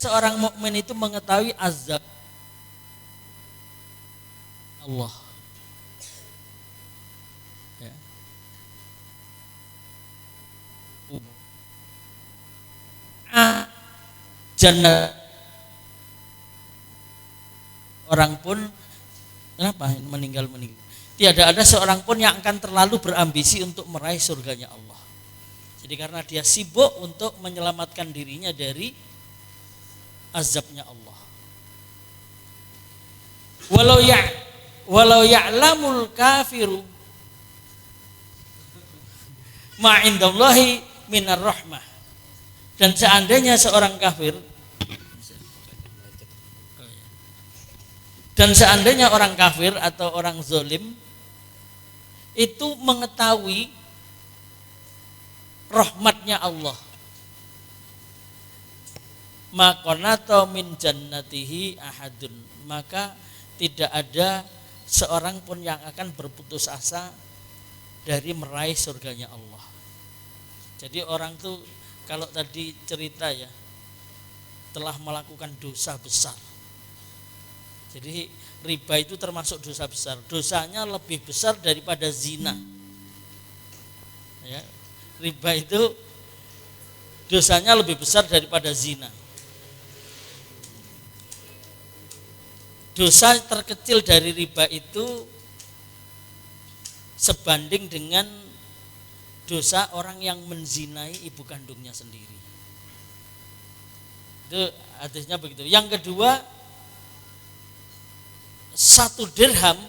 seorang mukmin itu mengetahui azab Allah. Ya. Jannah orang pun kenapa meninggal. Tiada ada seorang pun yang akan terlalu berambisi untuk meraih surganya Allah. Jadi karena dia sibuk untuk menyelamatkan dirinya dari azabnya Allah. Walau ya'lamul kafiru ma indallahi minar rahmah. Dan seandainya seorang kafir dan seandainya orang kafir atau orang zalim itu mengetahui rahmatnya Allah, maqanata min jannatihi ahadun, maka tidak ada seorang pun yang akan berputus asa dari meraih surganya Allah. Jadi orang tuh kalau tadi cerita ya telah melakukan dosa besar. Jadi riba itu termasuk dosa besar. Dosanya lebih besar daripada zina. Ya, riba itu dosanya lebih besar daripada zina. Dosa terkecil dari riba itu sebanding dengan dosa orang yang menzinai ibu kandungnya sendiri. Itu hadisnya begitu. Yang kedua, 1 dirham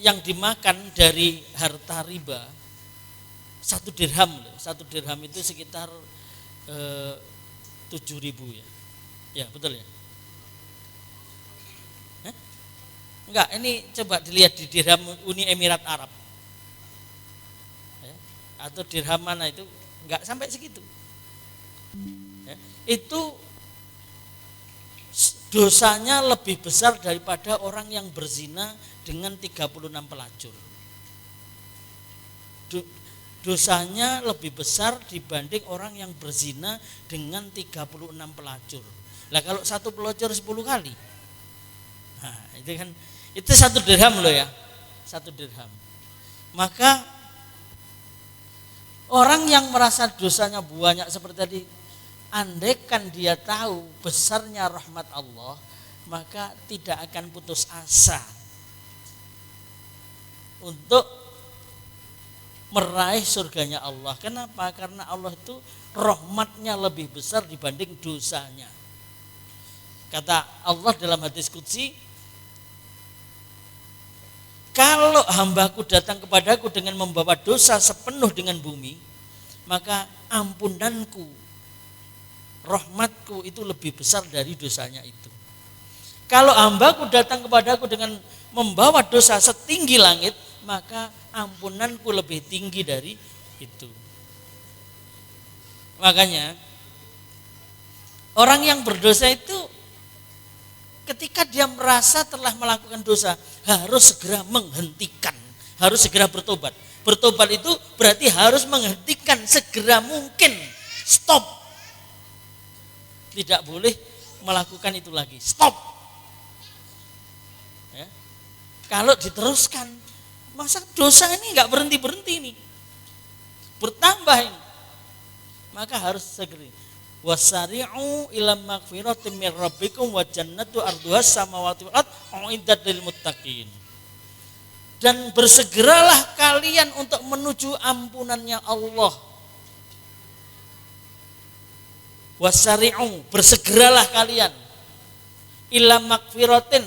yang dimakan dari harta riba, 1 dirham itu sekitar 7.000 ya. Ya, betul ya? Enggak, ini coba dilihat di dirham Uni Emirat Arab. Ya, atau dirham mana itu enggak sampai segitu. Ya, itu dosanya lebih besar daripada orang yang berzina dengan 36 pelacur. Dosanya lebih besar dibanding orang yang berzina dengan 36 pelacur. Lah kalau 1 pelacur 10 kali. Nah, itu 1 dirham loh ya. 1 dirham. Maka orang yang merasa dosanya banyak seperti tadi, andaikan dia tahu besarnya rahmat Allah, maka tidak akan putus asa untuk meraih surganya Allah. Kenapa? Karena Allah itu rahmatnya lebih besar dibanding dosanya. Kata Allah dalam hadis qudsi, kalau hambaku datang kepadaku dengan membawa dosa sepenuh dengan bumi, maka ampunanku, rahmatku itu lebih besar dari dosanya itu. Kalau hambaku datang kepadaku dengan membawa dosa setinggi langit, maka ampunanku lebih tinggi dari itu. Makanya orang yang berdosa itu ketika dia merasa telah melakukan dosa harus segera menghentikan, harus segera bertobat. Bertobat itu berarti harus menghentikan segera mungkin, stop. Tidak boleh melakukan itu lagi, stop. Ya. Kalau diteruskan, masa dosa ini nggak berhenti ini, bertambah ini, maka harus segera. Wasari'u ila magfiratin mir rabbikum wa jannatu arduhas samawati wal ard uiddat lil muttaqin. Dan bersegeralah kalian untuk menuju ampunannya Allah. Wasari'u, bersegeralah kalian ila magfiratin,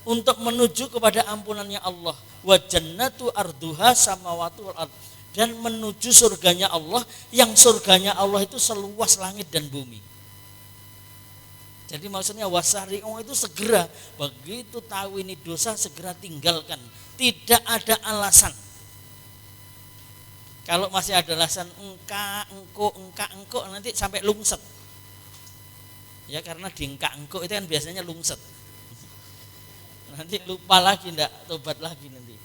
untuk menuju kepada ampunannya Allah. Wa jannatu arduha samawati wal ard, dan menuju surganya Allah, yang surganya Allah itu seluas langit dan bumi. Jadi maksudnya wasari'u itu segera, begitu tahu ini dosa segera tinggalkan, tidak ada alasan. Kalau masih ada alasan engko nanti sampai lungset. Ya karena di engko itu kan biasanya lungset. Nanti lupa lagi, enggak tobat lagi nanti.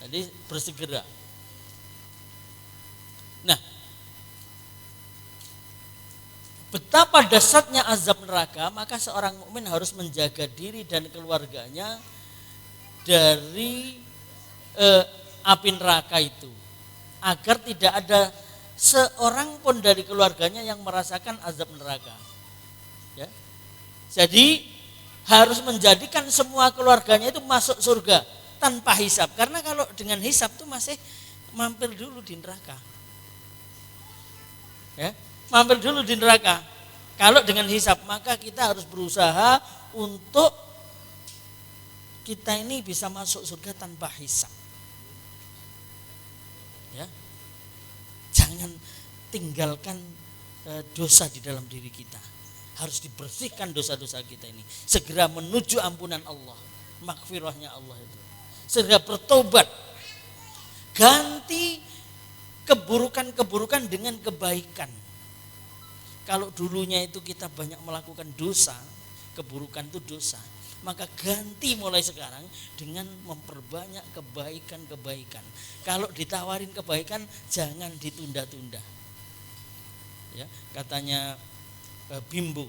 Jadi bersegera. Nah, betapa dahsyatnya azab neraka, maka seorang mukmin harus menjaga diri dan keluarganya dari api neraka itu, agar tidak ada seorang pun dari keluarganya yang merasakan azab neraka. Ya. Jadi harus menjadikan semua keluarganya itu masuk surga tanpa hisab, karena kalau dengan hisab itu masih mampir dulu di neraka. Ya, mampir dulu di neraka. Kalau dengan hisab, maka kita harus berusaha untuk kita ini bisa masuk surga tanpa hisab. Ya, jangan tinggalkan dosa di dalam diri kita. Harus dibersihkan dosa-dosa kita ini. Segera menuju ampunan Allah, maghfirahnya Allah itu. Segera bertobat, ganti keburukan-keburukan dengan kebaikan. Kalau dulunya itu kita banyak melakukan dosa, keburukan itu dosa, maka ganti mulai sekarang dengan memperbanyak kebaikan-kebaikan. Kalau ditawarin kebaikan, jangan ditunda-tunda. Ya, katanya Bimbo,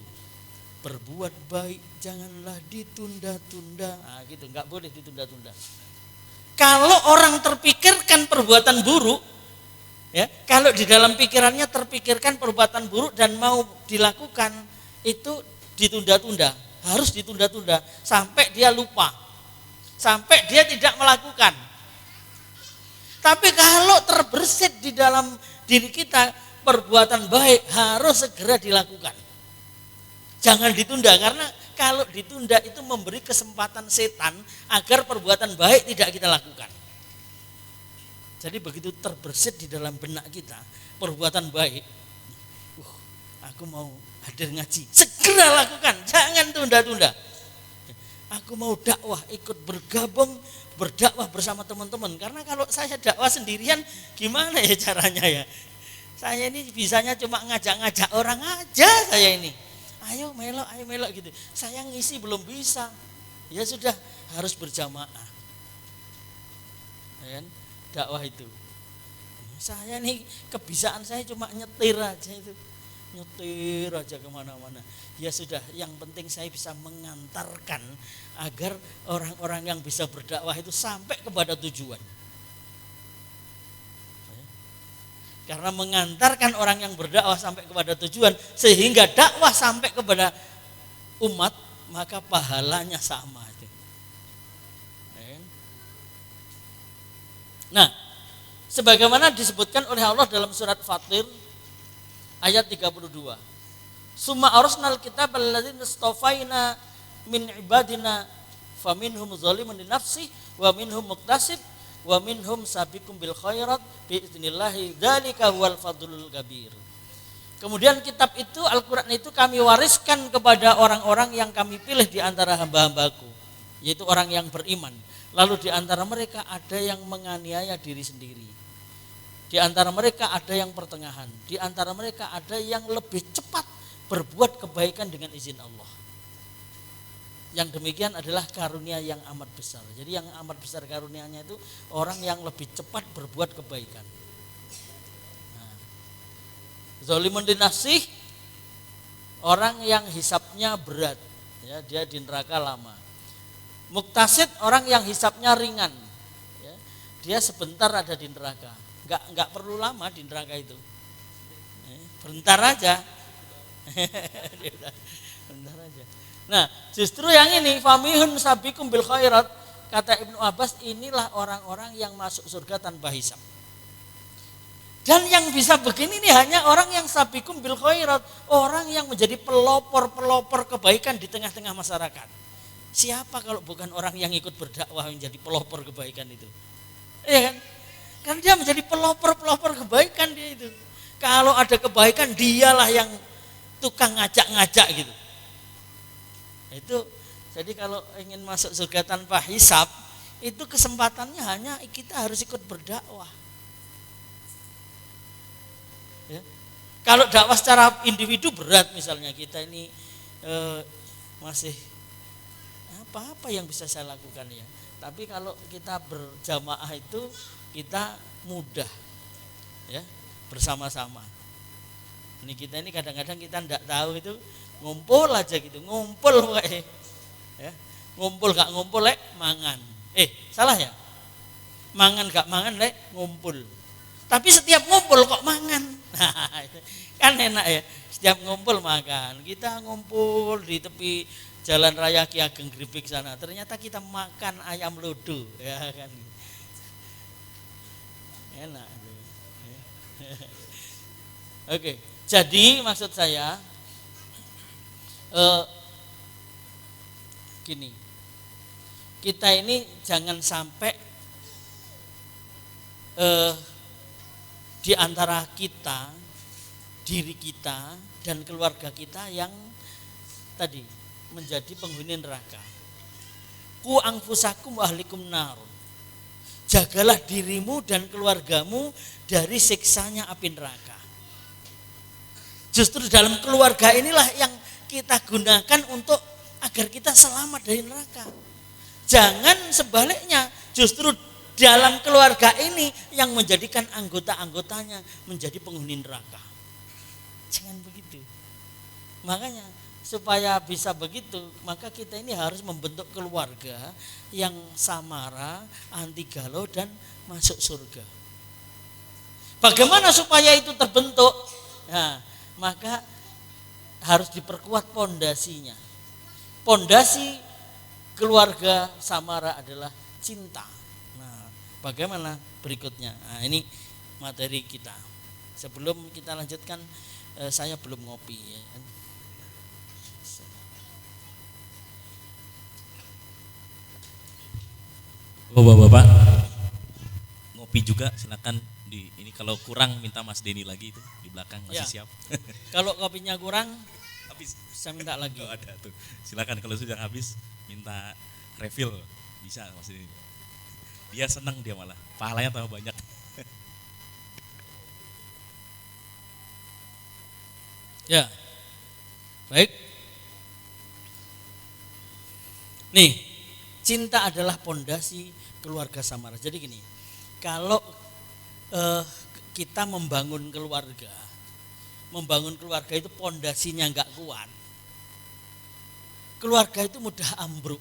berbuat baik janganlah ditunda-tunda. Nah, gitu, nggak boleh ditunda-tunda. Kalau orang terpikirkan perbuatan buruk, ya, kalau di dalam pikirannya terpikirkan perbuatan buruk dan mau dilakukan, itu ditunda-tunda, harus ditunda-tunda sampai dia lupa, sampai dia tidak melakukan. Tapi kalau terbersit di dalam diri kita perbuatan baik, harus segera dilakukan. Jangan ditunda, karena kalau ditunda itu memberi kesempatan setan agar perbuatan baik tidak kita lakukan. Jadi begitu terbersit di dalam benak kita perbuatan baik, aku mau hadir ngaji, segera lakukan, jangan tunda-tunda. Aku mau dakwah, ikut bergabung berdakwah bersama teman-teman. Karena kalau saya dakwah sendirian gimana ya caranya ya? Saya ini bisanya cuma ngajak-ngajak orang aja saya ini. Ayo melok gitu. Saya ngisi belum bisa. Ya sudah, harus berjamaah. Ya kan? Dakwah itu. Saya nih kebiasaan saya cuma nyetir aja itu. Nyetir aja kemana-mana. Ya sudah, yang penting saya bisa mengantarkan agar orang-orang yang bisa berdakwah itu sampai kepada tujuan. Karena mengantarkan orang yang berdakwah sampai kepada tujuan sehingga dakwah sampai kepada umat, maka pahalanya sama. Nah, sebagaimana disebutkan oleh Allah dalam surat Fatir ayat 32. Summa arsalnal kitaba alladzina istafaina min ibadina faminhum zalimun li nafsihi wa minhum muqtasid wa minhum sabiqum bil khairat biidznillahi dzalika huwal fadlul kabir. Kemudian kitab itu, Al-Qur'an itu kami wariskan kepada orang-orang yang kami pilih di antara hamba-hambaku, yaitu orang yang beriman. Lalu di antara mereka ada yang menganiaya diri sendiri. Di antara mereka ada yang pertengahan. Di antara mereka ada yang lebih cepat berbuat kebaikan dengan izin Allah. Yang demikian adalah karunia yang amat besar. Jadi yang amat besar karunianya itu orang yang lebih cepat berbuat kebaikan. Nah, zalimun linafsih, orang yang hisapnya berat, ya, dia di neraka lama. Muktasid, orang yang hisapnya ringan, ya, dia sebentar ada di neraka, nggak perlu lama di neraka itu, bentar aja, bentar aja. Nah, justru yang ini famihun sabiqum bil khairat, kata Ibnu Abbas, inilah orang-orang yang masuk surga tanpa hisab. Dan yang bisa begini nih hanya orang yang sabiqum bil khairat, orang yang menjadi pelopor kebaikan di tengah-tengah masyarakat. Siapa kalau bukan orang yang ikut berdakwah menjadi pelopor kebaikan itu? Iya kan? Kan dia menjadi pelopor kebaikan dia itu. Kalau ada kebaikan dialah yang tukang ngajak-ngajak gitu. Itu jadi kalau ingin masuk surga tanpa hisab, itu kesempatannya hanya kita harus ikut berdakwah. Ya. Kalau dakwah secara individu berat, misalnya kita ini masih apa yang bisa saya lakukan ya. Tapi kalau kita berjamaah itu kita mudah, ya, bersama-sama. Ini kita ini kadang-kadang kita tidak tahu itu ngumpul aja gitu, ngumpul kayak ya. Ngumpul gak ngumpul lek mangan. Salah ya? Mangan gak mangan lek ngumpul. Tapi setiap ngumpul kok mangan. Nah, kan enak ya. Setiap ngumpul makan. Kita ngumpul di tepi Jalan Raya Ki Ageng Gripik sana. Ternyata kita makan ayam lodo, ya kan. Enak. Oke, jadi maksud saya gini. Kita ini jangan sampai di antara kita, diri kita dan keluarga kita yang tadi menjadi penghuni neraka. Ku anfusakum wa ahlikum nar. Jagalah dirimu dan keluargamu dari siksanya api neraka. Justru dalam keluarga inilah yang kita gunakan untuk agar kita selamat dari neraka. Jangan sebaliknya, justru dalam keluarga ini yang menjadikan anggota-anggotanya menjadi penghuni neraka. Jangan begitu. Makanya supaya bisa begitu, maka kita ini harus membentuk keluarga yang samara, anti galau dan masuk surga. Bagaimana supaya itu terbentuk? Nah, maka harus diperkuat pondasinya. Pondasi keluarga samara adalah cinta. Nah, bagaimana berikutnya? Nah, ini materi kita. Sebelum kita lanjutkan, saya belum ngopi ya. Bapak-bapak ngopi juga silakan ini kalau kurang minta Mas Denny lagi itu di belakang masih siap. Kalau kopinya kurang habis saya minta lagi. Oh, ada tuh. Silakan kalau sudah habis minta refill bisa Mas Denny. Dia senang dia malah pahalanya tambah banyak. Ya. Baik. Nih, cinta adalah pondasi keluarga samara. Jadi gini, kalau kita membangun keluarga itu pondasinya nggak kuat, keluarga itu mudah ambruk.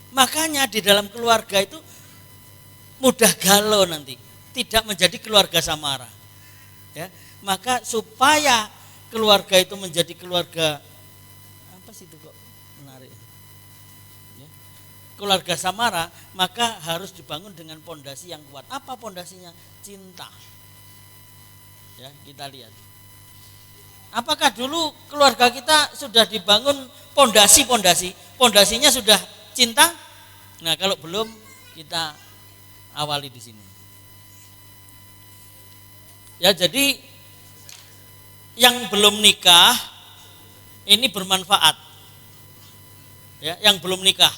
Makanya di dalam keluarga itu mudah galau nanti, tidak menjadi keluarga samara. Ya, maka supaya keluarga itu menjadi keluarga apa sih itu kok menarik? Ya. Keluarga samara, maka harus dibangun dengan pondasi yang kuat. Apa pondasinya? Cinta. Ya, kita lihat. Apakah dulu keluarga kita sudah dibangun pondasinya sudah cinta? Nah, kalau belum, kita awali di sini. Ya, jadi yang belum nikah ini bermanfaat. Ya, yang belum nikah.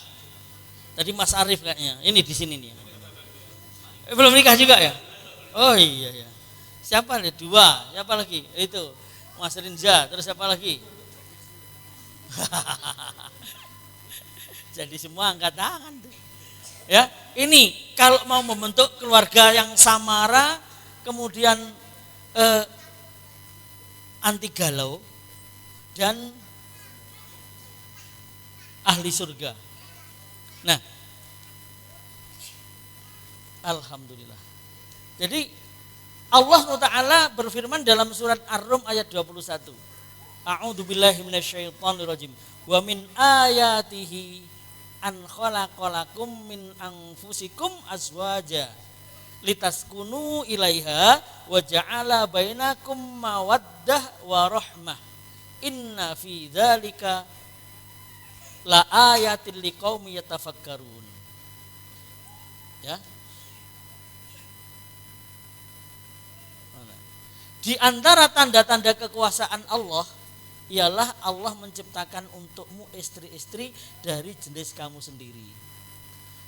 Tadi Mas Arief kayaknya, ini di sini nih. Belum nikah juga ya? Oh iya ya. Siapa nih? 2. Siapa lagi? Itu Mas Rinza. Terus siapa lagi? Jadi semua angkat tangan tuh. Ya, ini kalau mau membentuk keluarga yang samara, kemudian anti galau dan ahli surga. Nah, alhamdulillah. Jadi Allah SWT berfirman dalam surat Ar-Rum ayat 21. A'udzubillahi minasyaitonirrajim. Wa min ayatihi an khalaqalakum min anfusikum azwaja litaskunu ilaiha wa ja'ala bainakum mawaddah wa rahmah. Inna fi dzalika la ayatil liqaumi yatafakkarun. Ya. Di antara tanda-tanda kekuasaan Allah ialah Allah menciptakan untukmu istri-istri dari jenis kamu sendiri,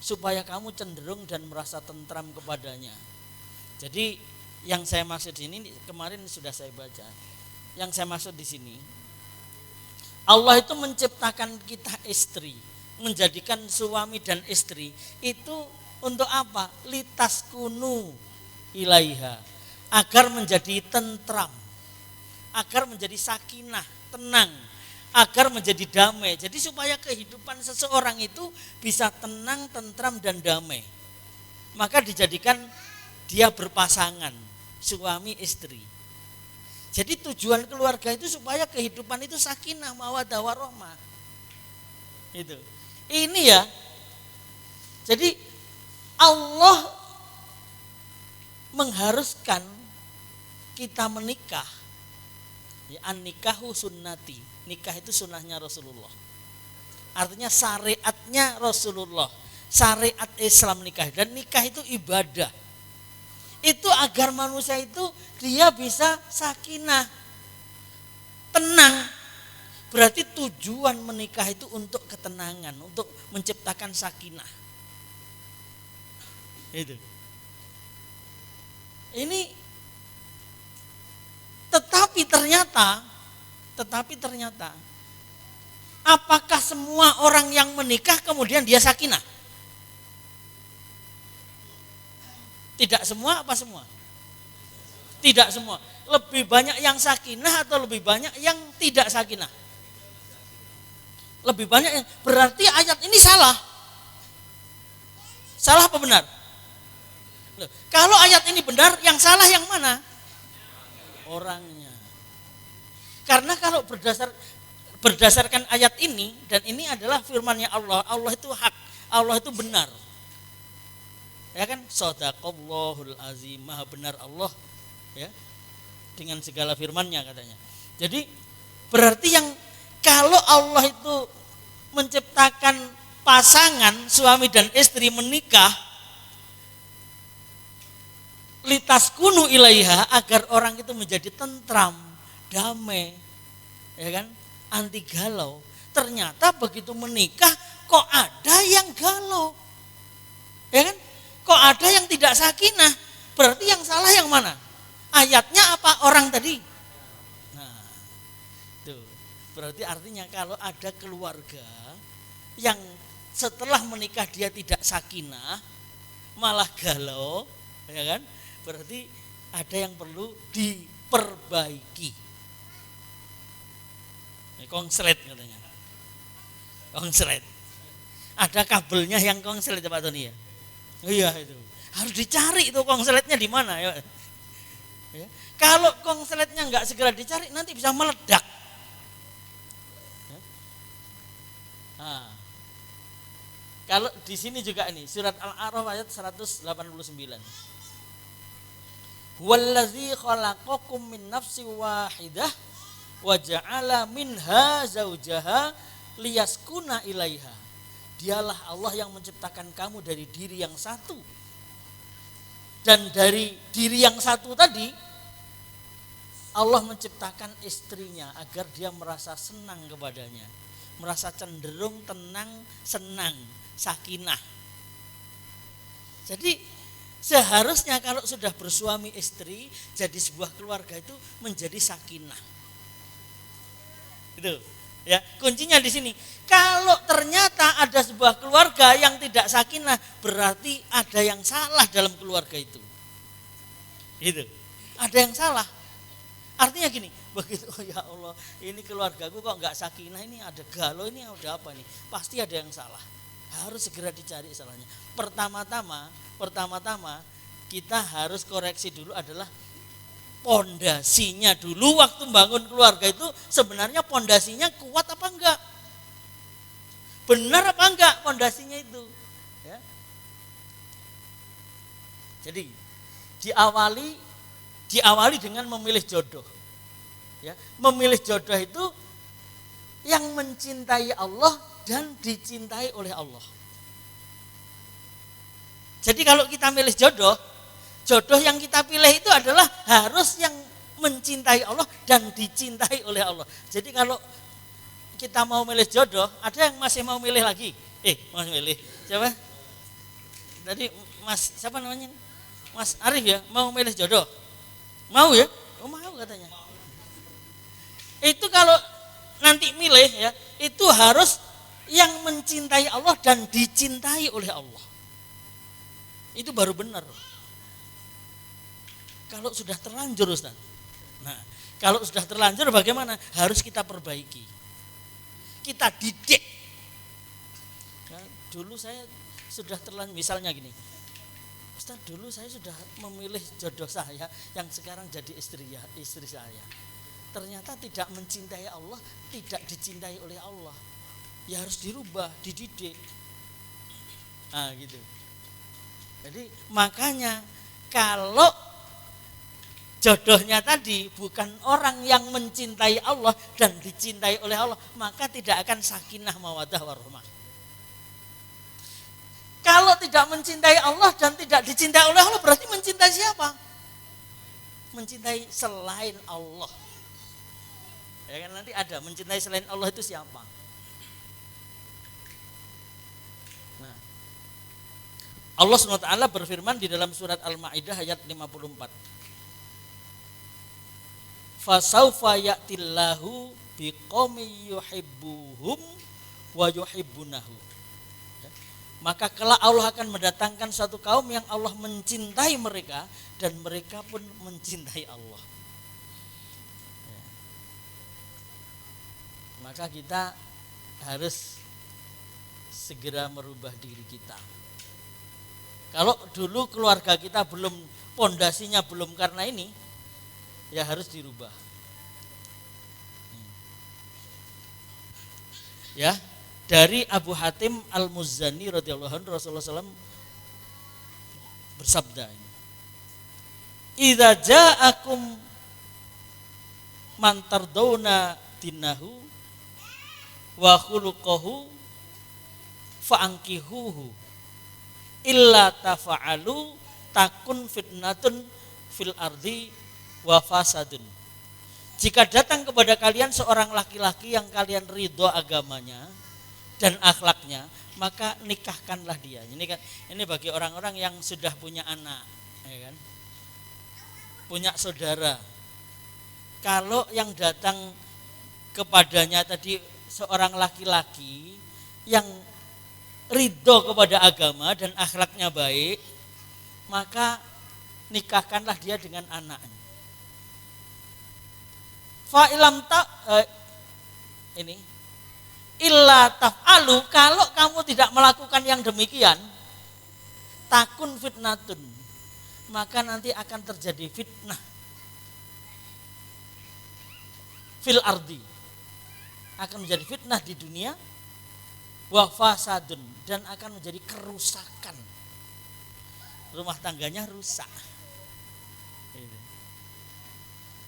supaya kamu cenderung dan merasa tentram kepadanya. Jadi yang saya maksud ini kemarin sudah saya baca. Yang saya maksud di sini, Allah itu menciptakan kita istri, menjadikan suami dan istri itu untuk apa? Litaskunu ilaiha, agar menjadi tentram, agar menjadi sakinah, tenang, agar menjadi damai. Jadi supaya kehidupan seseorang itu bisa tenang, tentram dan damai, maka dijadikan dia berpasangan, suami istri. Jadi tujuan keluarga itu supaya kehidupan itu sakinah, mawaddah warahmah. Itu. Ini ya. Jadi Allah mengharuskan kita menikah. Ya, an-nikahu sunnati. Nikah itu sunnahnya Rasulullah. Artinya syariatnya Rasulullah. Syariat Islam nikah. Dan nikah itu ibadah. Itu agar manusia itu dia bisa sakinah, tenang. Berarti tujuan menikah itu untuk ketenangan, untuk menciptakan sakinah. Itu. Ini tetapi ternyata apakah semua orang yang menikah kemudian dia sakinah? Tidak semua, apa semua? Tidak semua. Lebih banyak yang sakinah atau lebih banyak yang tidak sakinah? Lebih banyak yang, berarti ayat ini salah. Salah apa benar? Loh, kalau ayat ini benar, yang salah yang mana? Orangnya. Karena kalau berdasarkan ayat ini, dan ini adalah firman-Nya Allah, Allah itu hak, Allah itu benar. Ya kan, shadaqallahul azim, maha benar Allah, ya, dengan segala firman-Nya katanya. Jadi berarti yang kalau Allah itu menciptakan pasangan suami dan istri menikah, litaskunu ilaiha, agar orang itu menjadi tentram, damai, ya kan, anti galau. Ternyata begitu menikah kok ada yang galau, ya kan? Kok ada yang tidak sakinah? Berarti yang salah yang mana? Ayatnya apa orang tadi? Nah, tuh. Berarti artinya kalau ada keluarga yang setelah menikah dia tidak sakinah, malah galau, ya kan? Berarti ada yang perlu diperbaiki. Konslet katanya. Konslet. Ada kabelnya yang konslet Pak Tony ya? Iya itu. Harus dicari itu konsletnya di mana ya. Ya. Kalau konsletnya nggak segera dicari nanti bisa meledak. Ya. Nah. Kalau di sini juga ini surat Al-A'raf ayat 189. Wallazi khalaqakum min nafsin wahidah wa ja'ala minha zaujaha liyaskuna ilaiha. Dialah Allah yang menciptakan kamu dari diri yang satu. Dan dari diri yang satu tadi Allah menciptakan istrinya agar dia merasa senang kepadanya, merasa cenderung tenang, senang, sakinah. Jadi seharusnya kalau sudah bersuami istri, jadi sebuah keluarga itu menjadi sakinah. Itu. Ya, kuncinya di sini. Kalau ternyata ada sebuah keluarga yang tidak sakinah, berarti ada yang salah dalam keluarga itu. Gitu. Ada yang salah. Artinya gini, begitu oh ya Allah, ini keluargaku kok enggak sakinah, ini ada galau, ini ada apa nih? Pasti ada yang salah. Harus segera dicari salahnya. Pertama-tama kita harus koreksi dulu adalah pondasinya dulu waktu bangun keluarga itu sebenarnya pondasinya kuat apa enggak? Benar apa enggak pondasinya itu? Ya. Jadi diawali dengan memilih jodoh. Ya, memilih jodoh itu yang mencintai Allah dan dicintai oleh Allah. Jadi kalau kita milih jodoh yang kita pilih itu adalah harus yang mencintai Allah dan dicintai oleh Allah. Jadi kalau kita mau milih jodoh, ada yang masih mau milih lagi? Mau milih. Siapa? Tadi Mas, siapa namanya? Mas Arif ya, mau milih jodoh? Mau ya? Oh mau katanya. Itu kalau nanti milih ya, itu harus yang mencintai Allah dan dicintai oleh Allah. Itu baru benar. kalau sudah terlanjur Ustaz. Nah, kalau sudah terlanjur bagaimana? Harus kita perbaiki. Kita didik. Nah, dulu saya sudah terlanjur, misalnya gini. Ustaz, dulu saya sudah memilih jodoh saya yang sekarang jadi istri saya. Ternyata tidak mencintai Allah, tidak dicintai oleh Allah. Ya harus dirubah, dididik. Nah, gitu. Jadi makanya kalau jodohnya tadi bukan orang yang mencintai Allah dan dicintai oleh Allah, maka tidak akan sakinah mawaddah warahmah. Kalau tidak mencintai Allah dan tidak dicintai oleh Allah, berarti mencintai siapa? Mencintai selain Allah. Ya kan, nanti ada mencintai selain Allah itu siapa? Nah, Allah SWT berfirman di dalam surat Al-Maidah ayat 54. Fasaufa ya'tillahu biqaumin yuhibbuhum wa yuhibbunahu. Maka kelak Allah akan mendatangkan satu kaum yang Allah mencintai mereka dan mereka pun mencintai Allah. Maka kita harus segera merubah diri kita. Kalau dulu keluarga kita belum, pondasinya belum karena ini, ya harus dirubah. Ya, dari Abu Hatim Al-Muzani radhiyallahu anhu, Rasulullah SAW bersabda ini, "Idza ja'akum man tardawna dinahu wa khuluquhu fa'ankihuhu illa tafa'alu takun fitnatun fil ardi wa fasadun." Jika datang kepada kalian seorang laki-laki yang kalian ridho agamanya dan akhlaknya, maka nikahkanlah dia. Ini bagi orang-orang yang sudah punya anak, ya kan? Punya saudara. Kalau yang datang kepadanya tadi seorang laki-laki yang ridho kepada agama dan akhlaknya baik, maka nikahkanlah dia dengan anaknya. Fa'ilam illa taf'alu, kalau kamu tidak melakukan yang demikian, takun fitnatun, maka nanti akan terjadi fitnah fil ardi, akan menjadi fitnah di dunia, wa fasadun, dan akan menjadi kerusakan, rumah tangganya rusak.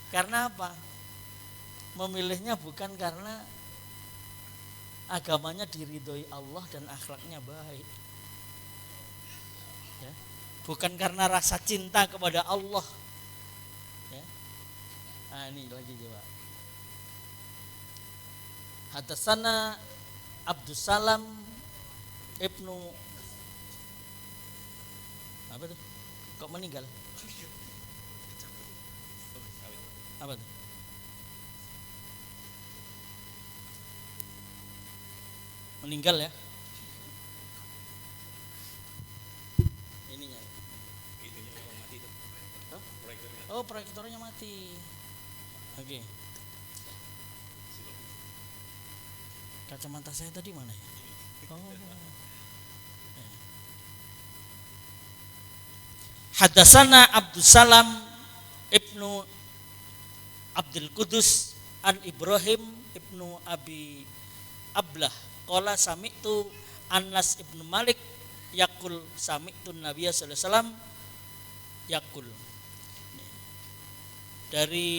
Karena apa? Memilihnya bukan karena agamanya diridhoi Allah dan akhlaknya baik, ya. Bukan karena rasa cinta kepada Allah, ya. Nah, ini lagi coba. Hadatsana Abdussalam ibnu apa tuh? Kok meninggal? Apa tuh? Meninggal ya? Ininya. Mati tuh. Oh, proyektornya mati. Oke. Kacamata saya tadi mana ya? Oh. Hadatsana Abdussalam ibnu Abdul Qudus an Ibrahim ibnu Abi Ablah qala sami'tu Anas ibnu Malik yaqul sami'tu Nabiya sallallahu alaihi wasallam yaqul. Dari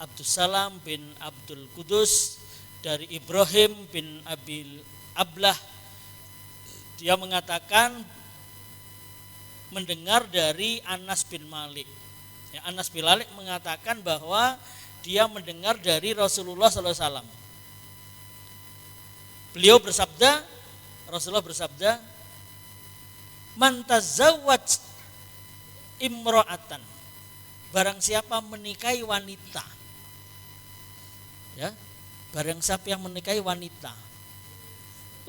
Abdussalam bin Abdul Qudus, dari Ibrahim bin Abi Ablah, dia mengatakan mendengar dari Anas bin Malik. Ya, Anas bin Malik mengatakan bahwa dia mendengar dari Rasulullah SAW. Beliau bersabda, Rasulullah bersabda, "Man tazawwaj imra'atan." Barang siapa menikahi wanita. Ya, barang siapa yang menikahi wanita.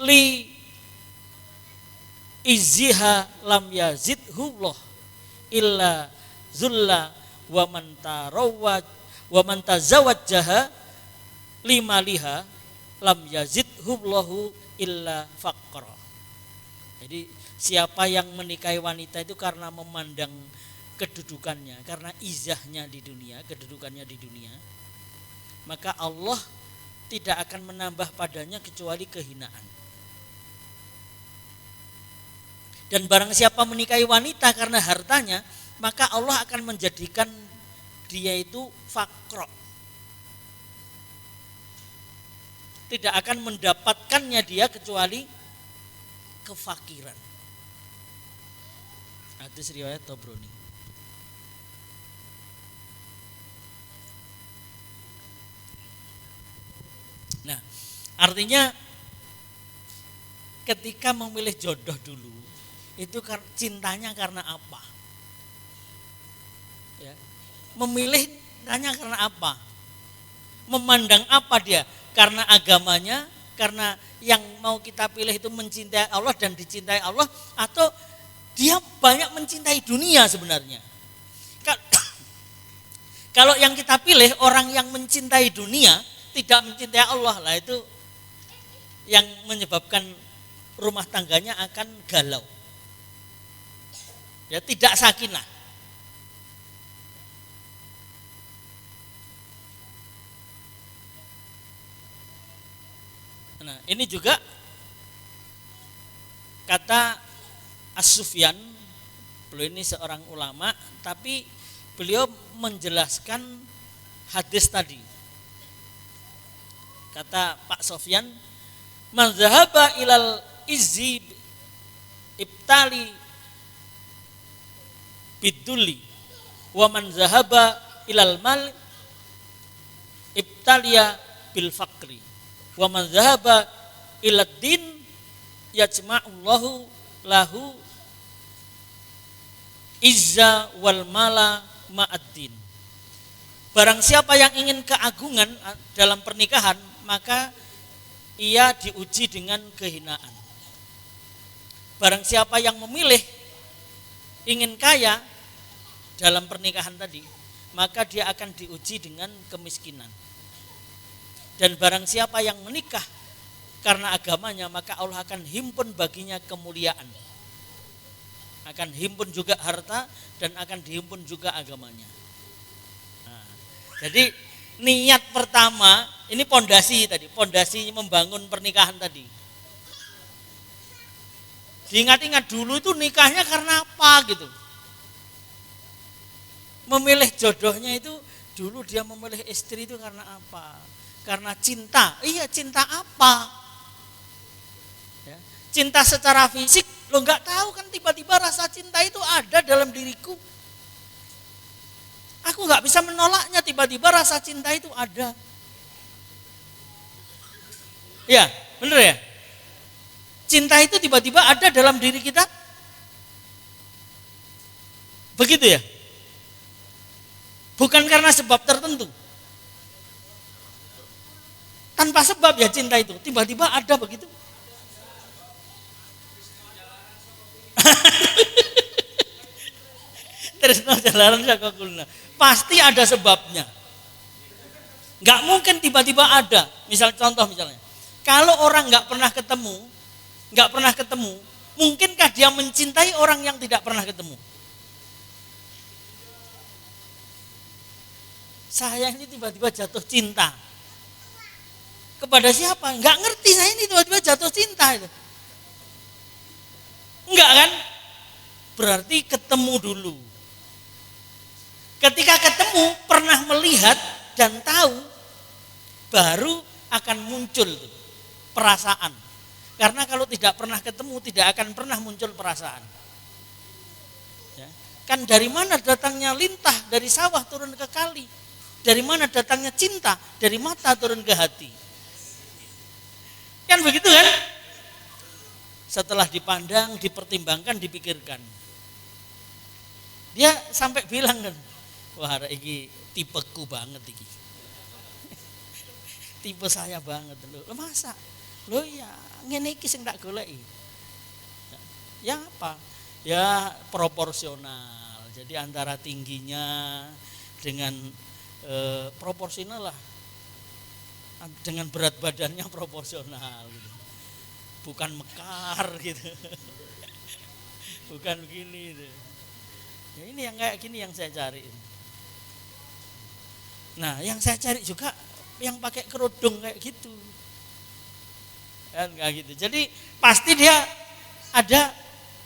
Li izziha lam yazidhullah illa zulla wa man tazawwajjaha limaliha lam yazidhullahu illa faqra. Jadi siapa yang menikahi wanita itu karena memandang kedudukannya, karena izahnya di dunia, kedudukannya di dunia, maka Allah tidak akan menambah padanya kecuali kehinaan. Dan barang siapa menikahi wanita karena hartanya, maka Allah akan menjadikan dia itu fakro. Tidak akan mendapatkannya dia kecuali kefakiran. Hadis riwayat Tabrani. Nah, artinya ketika memilih jodoh dulu, itu cintanya karena apa? Ya. Memilih tanya karena apa? Memandang apa dia? Karena agamanya, karena yang mau kita pilih itu mencintai Allah dan dicintai Allah, atau dia banyak mencintai dunia sebenarnya. Kalau yang kita pilih orang yang mencintai dunia, tidak mencintai Allah, lah itu yang menyebabkan rumah tangganya akan galau. Ya, tidak sakinah. Nah, ini juga kata As-Sufyan, beliau ini seorang ulama, tapi beliau menjelaskan hadis tadi. Kata Pak Sufyan, man zahaba ilal izzi ibtali bidulli wa man zahaba ilal mal ibtaliya bil faqri wa man zahaba ilad din yajma'ullahu lahu izza wal mala ma'ad-din. Barang siapa yang ingin keagungan dalam pernikahan, maka ia diuji dengan kehinaan. Barang siapa yang memilih ingin kaya dalam pernikahan tadi, maka dia akan diuji dengan kemiskinan. Dan barang siapa yang menikah karena agamanya, maka Allah akan himpun baginya kemuliaan. Akan himpun juga harta dan akan dihimpun juga agamanya. Nah, jadi niat pertama, ini pondasi tadi, pondasi membangun pernikahan tadi. Diingat-ingat dulu itu nikahnya karena apa gitu. Memilih jodohnya itu dulu dia memilih istri itu karena apa? Karena cinta. Iya, cinta apa? Ya, cinta secara fisik, lo nggak tahu kan, tiba-tiba rasa cinta itu ada dalam diriku. Aku nggak bisa menolaknya, tiba-tiba rasa cinta itu ada. Ya, bener ya? Cinta itu tiba-tiba ada dalam diri kita. Begitu ya? Bukan karena sebab tertentu. Tanpa sebab ya cinta itu, tiba-tiba ada begitu. Tresno jalanan sakakulna. Pasti ada sebabnya. Nggak mungkin tiba-tiba ada. Misal contoh misalnya, kalau orang nggak pernah ketemu, mungkinkah dia mencintai orang yang tidak pernah ketemu? Saya ini tiba-tiba jatuh cinta. Kepada siapa? Nggak ngerti, saya ini tiba-tiba jatuh cinta itu. Enggak kan? Berarti ketemu dulu. Ketika ketemu, pernah melihat dan tahu, baru akan muncul perasaan. Karena kalau tidak pernah ketemu, tidak akan pernah muncul perasaan. Ya. Kan dari mana datangnya lintah, dari sawah turun ke kali. Dari mana datangnya cinta, dari mata turun ke hati. Kan begitu kan? Setelah dipandang, dipertimbangkan, dipikirkan. Dia sampai bilang kan, wah ini tipeku banget ini. Tipe saya banget loh. Masa? Loh ya, ngene iki sing tak goleki. Ya apa? Ya proporsional. Jadi antara tingginya dengan proporsional lah, dengan berat badannya proporsional gitu. Bukan mekar gitu. Bukan begini gitu. Ya ini yang kayak gini yang saya cari. Nah, yang saya cari juga yang pakai kerudung kayak gitu. Kan kayak gitu. Jadi pasti dia ada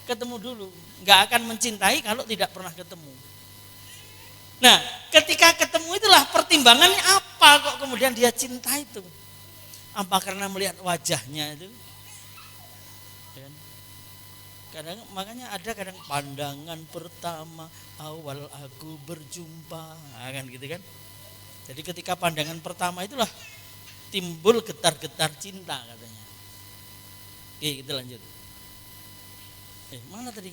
ketemu dulu, nggak akan mencintai kalau tidak pernah ketemu. Nah, ketika ketemu itulah pertimbangannya apa kok kemudian dia cinta itu? Apa karena melihat wajahnya itu? Kadang makanya ada kadang pandangan pertama awal aku berjumpa, kan gitu kan? Jadi ketika pandangan pertama itulah timbul getar-getar cinta katanya. Oke, kita lanjut. Mana tadi?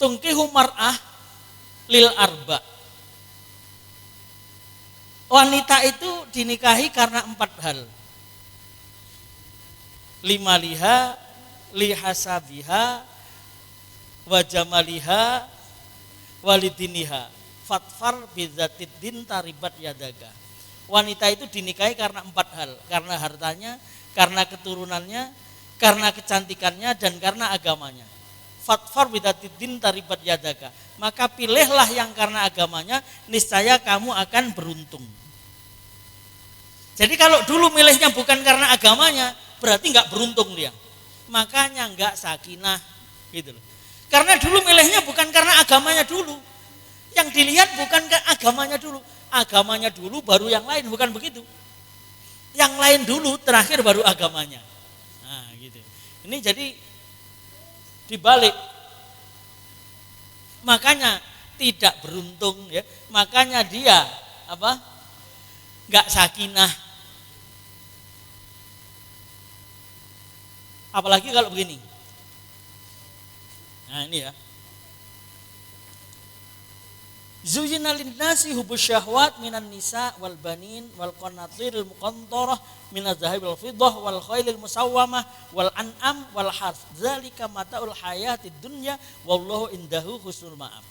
Tungkihu mar'ah lil arba. Wanita itu dinikahi karena 4 hal. Limaliha, lihasabiha, wajamaliha, walidiniha. Fatfar bidzatiddin taribat yadaga. Wanita itu dinikahi karena 4 hal. Karena hartanya, karena keturunannya, karena kecantikannya, dan karena agamanya. Fatfar bidzatiddin taribat yadaga. Maka pilihlah yang karena agamanya, niscaya kamu akan beruntung. Jadi kalau dulu milihnya bukan karena agamanya, berarti nggak beruntung dia. Makanya nggak sakinah, gitu loh. Karena dulu milihnya bukan karena agamanya dulu. Yang dilihat bukan ke agamanya dulu. Agamanya dulu baru yang lain, bukan begitu. Yang lain dulu, terakhir baru agamanya. Nah, gitu. Ini jadi dibalik. Makanya tidak beruntung ya. Makanya dia nggak sakinah. Apalagi kalau begini. Nah, ini ya. Zuyyina lin-nasi hubbus syahwat minan nisa wal banin wal qanatiril muqantarah minaz zahabi wal fiddah wal khailil musawwamah wal an'am wal harth. Dzalika mataul hayatid dunya wallahu indahu husnul ma'ab.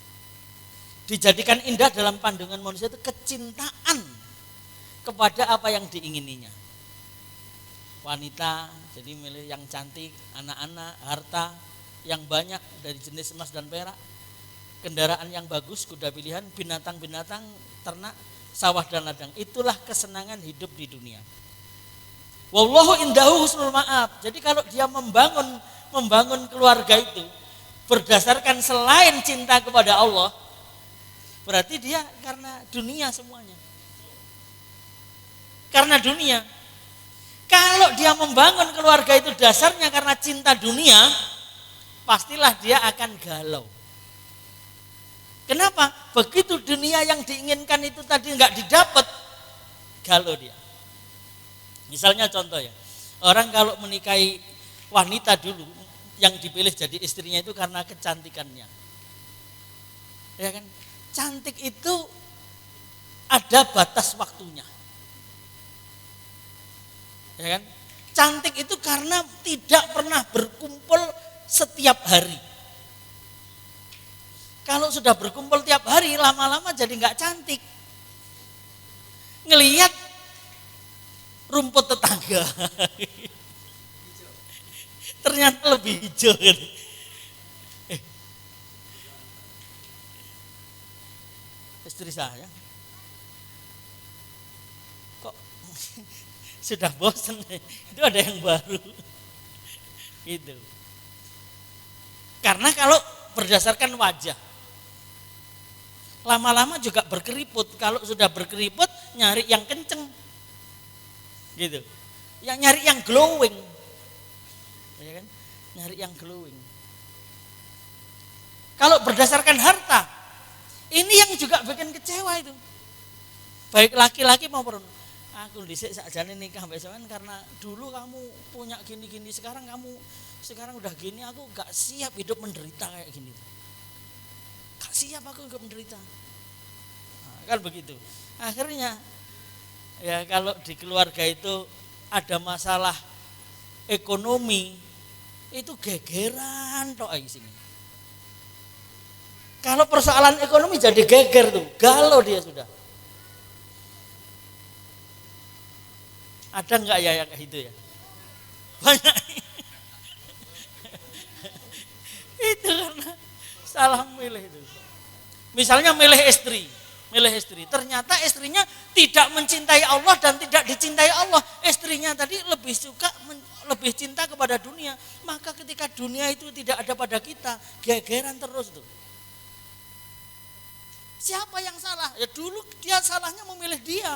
Dijadikan indah dalam pandangan manusia itu kecintaan kepada apa yang diingininya. Wanita, jadi milih yang cantik, anak-anak, harta yang banyak dari jenis emas dan perak, kendaraan yang bagus, kuda pilihan, binatang-binatang, ternak, sawah dan ladang. Itulah kesenangan hidup di dunia. Wallahu indahu husnul ma'ab. Jadi kalau dia membangun keluarga itu berdasarkan selain cinta kepada Allah, berarti dia karena dunia semuanya. Karena dunia. Kalau dia membangun keluarga itu dasarnya karena cinta dunia, pastilah dia akan galau. Kenapa? Begitu dunia yang diinginkan itu tadi nggak didapat, galau dia. Misalnya contoh ya, orang kalau menikahi wanita dulu, yang dipilih jadi istrinya itu karena kecantikannya. Ya kan? Cantik itu ada batas waktunya. Ya kan? Cantik itu karena tidak pernah berkumpul setiap hari. Kalau sudah berkumpul tiap hari, lama-lama jadi nggak cantik. Ngelihat rumput tetangga, ternyata lebih hijau. Istri saya kok sudah bosan, itu ada yang baru. Itu. Karena kalau berdasarkan wajah, lama-lama juga berkeriput. Kalau sudah berkeriput, nyari yang kenceng, gitu. Yang nyari yang glowing, ya kan? Nyari yang glowing. Kalau berdasarkan harta, ini yang juga bikin kecewa itu. Baik laki-laki maupun aku dhisik sakjane nikah mbek sampean karena dulu kamu punya gini-gini, sekarang udah gini, aku gak siap hidup menderita kayak gini. Gak siap aku hidup menderita. Nah, kan begitu. Akhirnya ya kalau di keluarga itu ada masalah ekonomi itu gegeran tok di sini. Kalau persoalan ekonomi jadi geger tuh, galau dia sudah. Ada nggak ya yang kayak gitu ya? Banyak. Itu karena salah milih itu. Misalnya milih istri, ternyata istrinya tidak mencintai Allah dan tidak dicintai Allah. Istrinya tadi lebih cinta kepada dunia. Maka ketika dunia itu tidak ada pada kita, gegeran terus tuh. Siapa yang salah? Ya dulu dia salahnya memilih dia.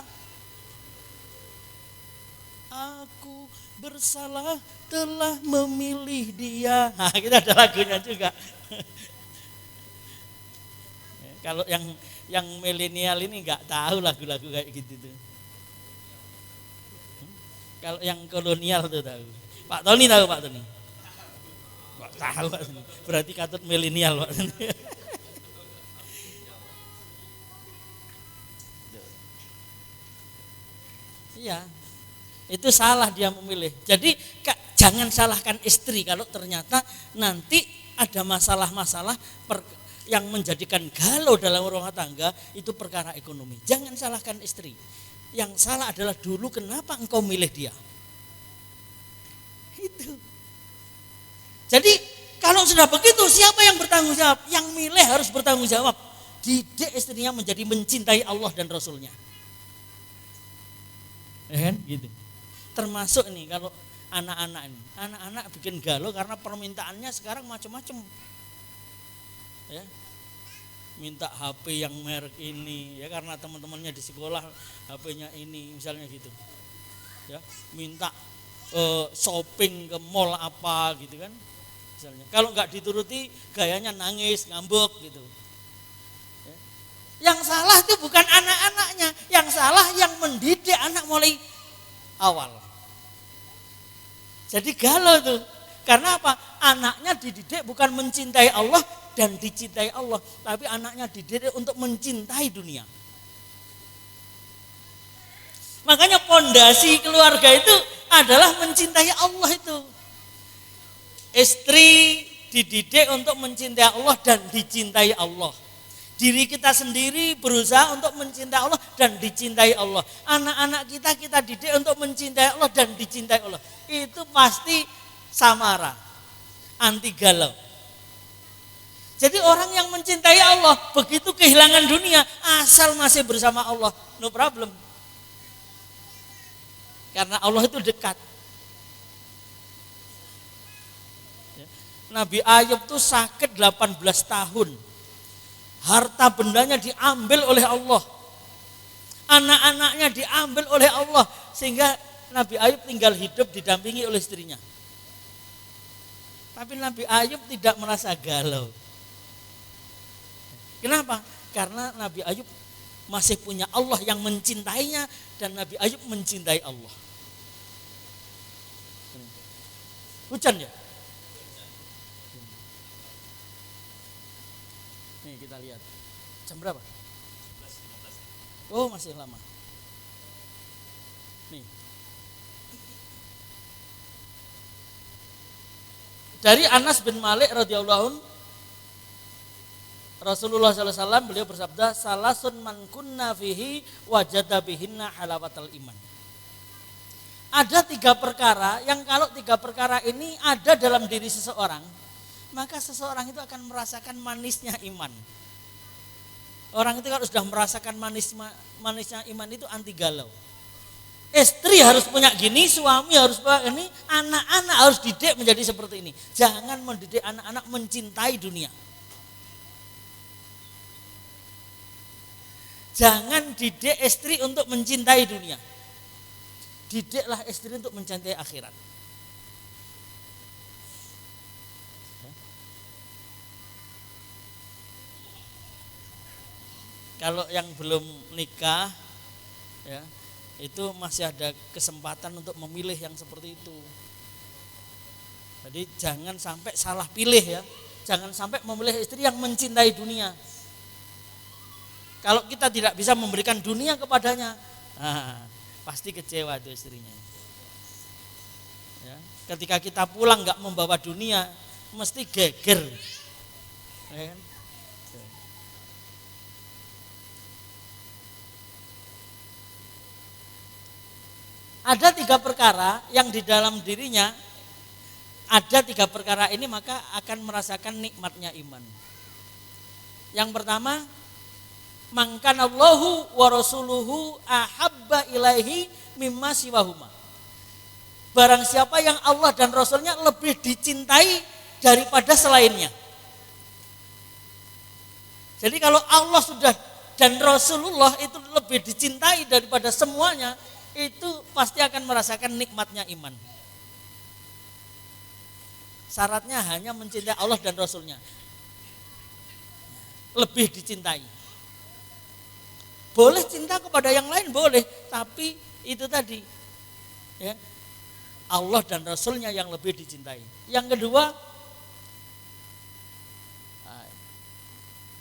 Aku bersalah telah memilih dia. Nah, kita ada lagunya juga. Kalau yang milenial ini nggak tahu lagu-lagu kayak gitu tuh. Kalau yang kolonial tuh tahu. Pak Tony tahu Pak Tony? Nggak tahu Pak Tony. Berarti katut milenial Pak Tony. Iya. Itu salah dia memilih. Jadi jangan salahkan istri kalau ternyata nanti ada masalah-masalah yang menjadikan galau dalam rumah tangga itu perkara ekonomi. Jangan salahkan istri. Yang salah adalah dulu kenapa engkau milih dia. Itu. Jadi kalau sudah begitu siapa yang bertanggung jawab? Yang milih harus bertanggung jawab. Didik istrinya menjadi mencintai Allah dan Rasulnya. Kan gitu. Termasuk nih kalau anak-anak bikin galau karena permintaannya sekarang macam-macam. Ya. Minta HP yang merek ini ya karena teman-temannya di sekolah HP-nya ini misalnya gitu. Ya, minta shopping ke mall apa gitu kan. Misalnya. Kalau nggak dituruti gayanya nangis, ngambek gitu. Ya. Yang salah itu bukan anak-anaknya, yang salah yang mendidik anak mulai awal. Jadi galau tuh. Karena apa? Anaknya dididik bukan mencintai Allah dan dicintai Allah, tapi anaknya dididik untuk mencintai dunia. Makanya pondasi keluarga itu adalah mencintai Allah itu. Istri dididik untuk mencintai Allah dan dicintai Allah. Diri kita sendiri berusaha untuk mencintai Allah dan dicintai Allah. Anak-anak kita didik untuk mencintai Allah dan dicintai Allah. Itu pasti samara, anti galau. Jadi orang yang mencintai Allah begitu kehilangan dunia asal masih bersama Allah, no problem. Karena Allah itu dekat. Nabi Ayub tuh sakit 18 tahun. Harta bendanya diambil oleh Allah. Anak-anaknya diambil oleh Allah. Sehingga Nabi Ayub tinggal hidup didampingi oleh istrinya. Tapi Nabi Ayub tidak merasa galau. Kenapa? Karena Nabi Ayub masih punya Allah yang mencintainya. Dan Nabi Ayub mencintai Allah. Hujan ya? Nih kita lihat. Jam berapa? 15. Oh masih lama. Nih. Dari Anas bin Malik radhiyallahu anhu, Rasulullah SAW beliau bersabda, salasun man kunna fihi wajada bihinna halawatal iman. Ada 3 perkara yang kalau 3 perkara ini ada dalam diri seseorang, maka seseorang itu akan merasakan manisnya iman. Orang itu kalau sudah merasakan manisnya iman itu anti galau. Istri harus punya gini, suami harus punya ini, anak-anak harus didik menjadi seperti ini. Jangan mendidik anak-anak mencintai dunia. Jangan didik istri untuk mencintai dunia. Didiklah istri untuk mencintai akhirat. Kalau yang belum nikah, ya, itu masih ada kesempatan untuk memilih yang seperti itu. Jadi jangan sampai salah pilih ya. Jangan sampai memilih istri yang mencintai dunia. Kalau kita tidak bisa memberikan dunia kepadanya, pasti kecewa itu istrinya. Ya, ketika kita pulang nggak membawa dunia, mesti geger. Ya kan? Ada 3 perkara yang di dalam dirinya, ada 3 perkara ini maka akan merasakan nikmatnya iman. Yang pertama, mangkanallahu wa rasuluhu ahabba ilaihi mimma siwahuma. Barang siapa yang Allah dan Rasulnya lebih dicintai daripada selainnya. Jadi kalau Allah sudah dan Rasulullah itu lebih dicintai daripada semuanya, itu pasti akan merasakan nikmatnya iman. Syaratnya hanya mencintai Allah dan Rasulnya. Lebih dicintai. Boleh cinta kepada yang lain, boleh. Tapi itu tadi, ya, Allah dan Rasulnya yang lebih dicintai. Yang kedua,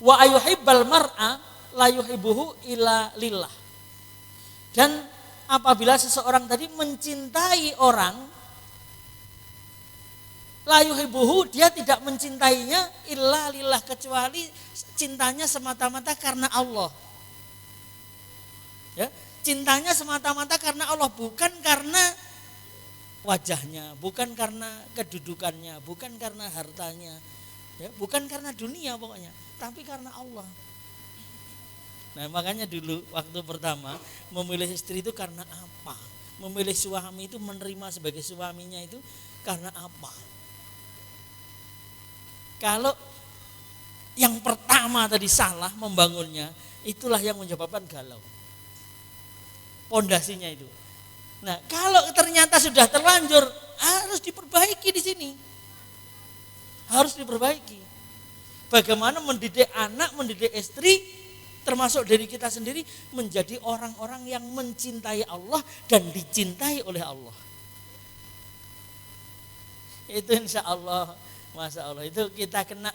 wa ayuhibbal mar'a la yuhibbuhu illa lillah. Dan apabila seseorang tadi mencintai orang, la yuhibbuhu, dia tidak mencintainya illa lillah, kecuali cintanya semata-mata karena Allah. Ya, cintanya semata-mata karena Allah, bukan karena wajahnya, bukan karena kedudukannya, bukan karena hartanya, ya, bukan karena dunia pokoknya, tapi karena Allah. Nah, makanya dulu waktu pertama memilih istri itu karena apa? Memilih suami itu, menerima sebagai suaminya itu karena apa? Kalau yang pertama tadi salah membangunnya, itulah yang menyebabkan galau. Pondasinya itu. Nah, kalau ternyata sudah terlanjur, harus diperbaiki di sini. Harus diperbaiki. Bagaimana mendidik anak, mendidik istri, termasuk dari kita sendiri, menjadi orang-orang yang mencintai Allah dan dicintai oleh Allah. Itu insya Allah, masya Allah, itu kita kena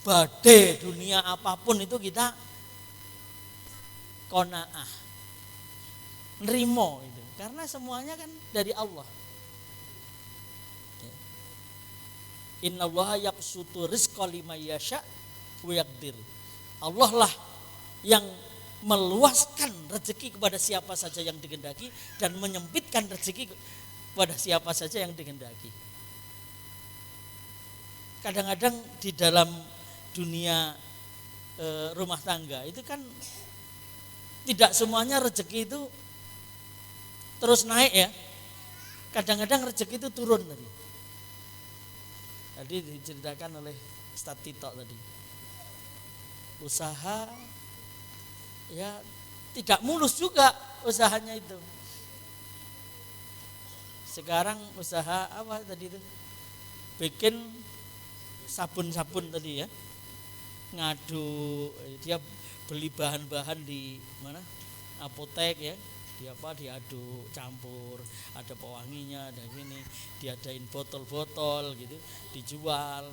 badai dunia apapun itu kita qanaah, nerimo itu, karena semuanya kan dari Allah. Innallaha yabsutu rizqa liman yasha wa yaqdir. Allah lah yang meluaskan rezeki kepada siapa saja yang dikehendaki dan menyempitkan rezeki kepada siapa saja yang dikehendaki. Kadang-kadang di dalam dunia rumah tangga itu kan tidak semuanya rezeki itu terus naik ya. Kadang-kadang rezeki itu turun tadi. Tadi diceritakan oleh Ustaz Tito tadi. Usaha ya tidak mulus juga usahanya itu. Sekarang usaha apa tadi itu? Bikin sabun-sabun tadi ya. Ngadu, dia beli bahan-bahan di mana? Apotek ya. Diaduk campur, ada pewanginya, ada gini, diadain botol-botol gitu, dijual.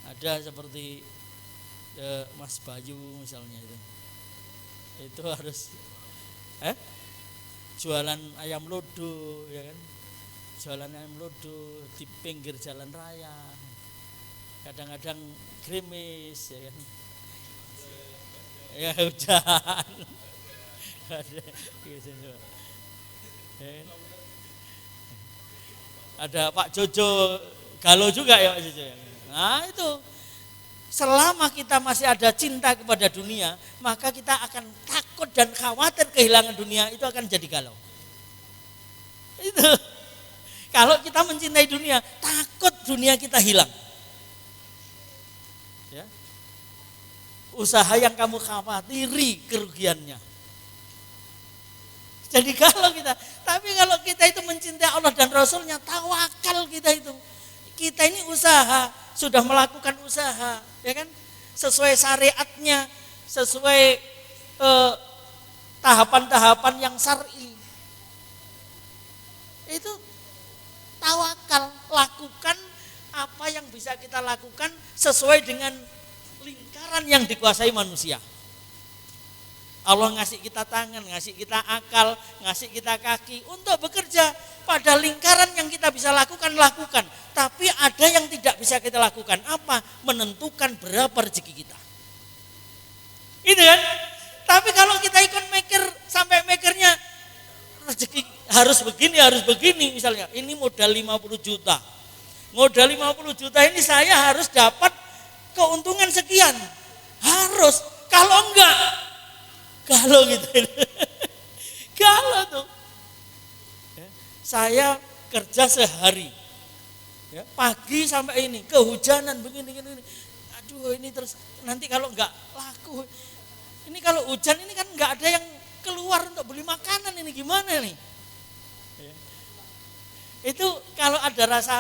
Ada seperti Mas Bayu misalnya itu harus jualan ayam lodo ya kan, jualan ayam lodo di pinggir jalan raya, kadang-kadang gerimis ya kan, ya hujan ada Pak Jojo galau juga ya Pak Jojo. Nah itu, selama kita masih ada cinta kepada dunia, maka kita akan takut dan khawatir kehilangan dunia, itu akan jadi galau. Itu. Kalau kita mencintai dunia, takut dunia kita hilang. Ya. Usaha yang kamu khawatiri kerugiannya. Jadi kalau kita itu mencintai Allah dan Rasulnya, tawakal kita itu. Kita ini usaha, sudah melakukan usaha, ya kan? Sesuai syariatnya, sesuai tahapan-tahapan yang syar'i. Itu tawakal, lakukan apa yang bisa kita lakukan sesuai dengan lingkaran yang dikuasai manusia. Allah ngasih kita tangan, ngasih kita akal, ngasih kita kaki untuk bekerja. Pada lingkaran yang kita bisa lakukan, lakukan. Tapi ada yang tidak bisa kita lakukan. Apa? Menentukan berapa rezeki kita. Itu kan? Tapi kalau kita ikut mikir, sampai mikirnya rezeki harus begini misalnya. Ini modal 50 juta. Modal 50 juta ini saya harus dapat keuntungan sekian. Harus. Kalau enggak, kalau gitu. Kalau tuh. Saya kerja sehari. Ya, pagi sampai ini, kehujanan begini. Aduh, ini terus nanti kalau enggak laku. Ini kalau hujan ini kan enggak ada yang keluar untuk beli makanan, ini gimana nih? Ya. Itu kalau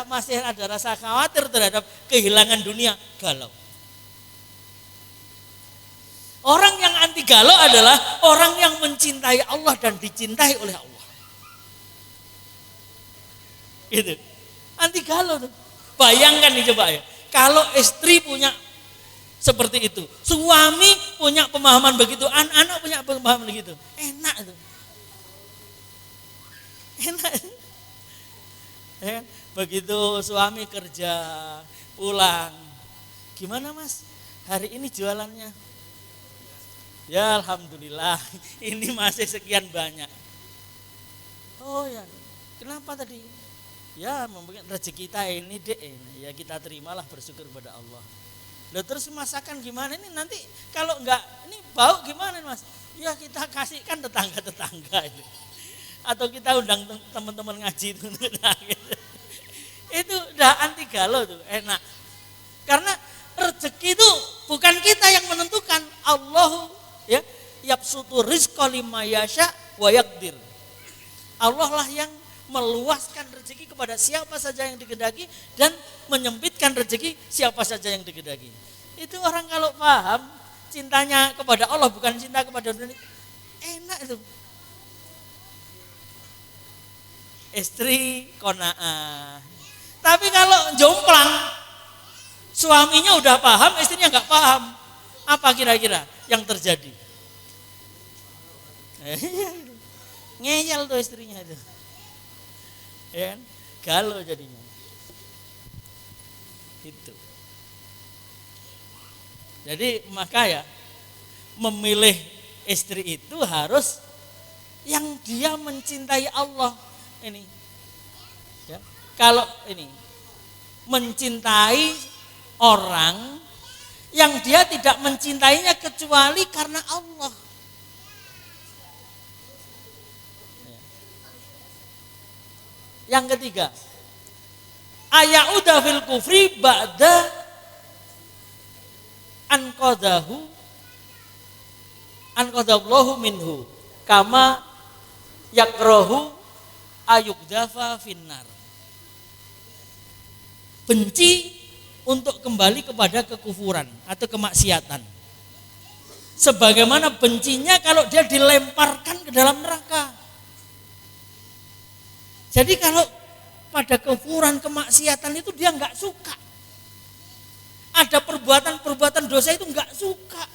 masih ada rasa khawatir terhadap kehilangan dunia, galau. Orang yang anti galau adalah orang yang mencintai Allah dan dicintai oleh Allah. Itu. Anti galau tuh. Bayangkan nih coba ya. Kalau istri punya seperti itu, suami punya pemahaman begitu, anak-anak punya pemahaman begitu. Enak tuh. Enak. Ya, begitu suami kerja, pulang. Gimana Mas? Hari ini jualannya? Ya alhamdulillah, ini masih sekian banyak. Oh ya, kenapa tadi? Ya mungkin rezeki kita ini deh, ya kita terimalah, bersyukur kepada Allah. Lalu terus masakan gimana ini nanti kalau enggak ini bau gimana Mas? Ya kita kasihkan tetangga-tetangga itu. Atau kita undang teman-teman ngaji itu. Itu udah anti galau tuh, enak. Karena rezeki itu bukan kita yang menentukan, Allah ya, yabsutu rizqa liman yasha wa yaqdir. Allah lah yang meluaskan rezeki kepada siapa saja yang dikehendaki dan menyempitkan rezeki siapa saja yang dikehendaki. Itu orang kalau paham cintanya kepada Allah bukan cinta kepada dunia, enak itu. Istri qanaah. Tapi kalau jomplang, suaminya udah paham, istrinya nggak paham. Apa kira-kira yang terjadi? Ngeyel tuh istrinya itu. Ya kan? Galau jadinya. Itu. Jadi maka ya memilih istri itu harus yang dia mencintai Allah ini. Ya. Kalau ini mencintai orang yang dia tidak mencintainya kecuali karena Allah. Yang ketiga, ayauda fil kufri ba'da anqadallahu minhu kama yakrahu ayukdafa finnar. Benci untuk kembali kepada kekufuran atau kemaksiatan. Sebagaimana bencinya kalau dia dilemparkan ke dalam neraka. Jadi kalau pada kekufuran, kemaksiatan itu dia enggak suka. Ada perbuatan-perbuatan dosa itu enggak suka.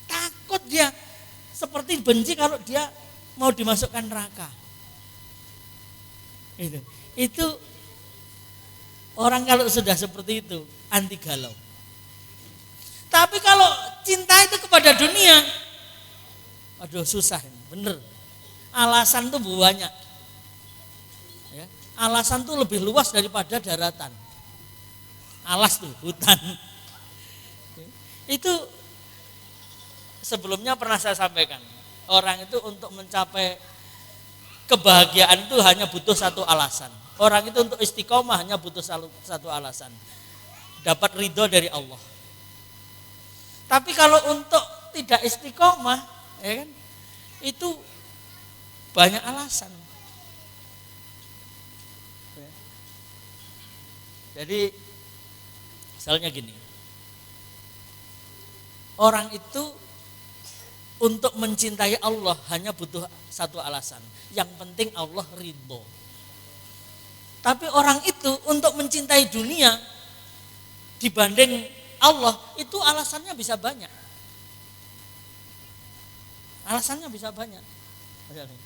Takut dia, seperti benci kalau dia mau dimasukkan neraka. Itu orang kalau sudah seperti itu anti galau. Tapi kalau cinta itu kepada dunia, aduh susah ini, bener. Alasan tuh banyak. Ya, alasan tuh lebih luas daripada daratan. Alas tuh hutan. Itu sebelumnya pernah saya sampaikan. Orang itu untuk mencapai kebahagiaan itu hanya butuh satu alasan. Orang itu untuk istiqomah hanya butuh satu alasan. Dapat ridho dari Allah. Tapi kalau untuk tidak istiqomah, ya kan, itu banyak alasan. Jadi misalnya gini, orang itu untuk mencintai Allah hanya butuh satu alasan. Yang penting Allah ridho. Tapi orang itu untuk mencintai dunia dibanding Allah itu alasannya bisa banyak. Alasannya bisa banyak. Misalnya,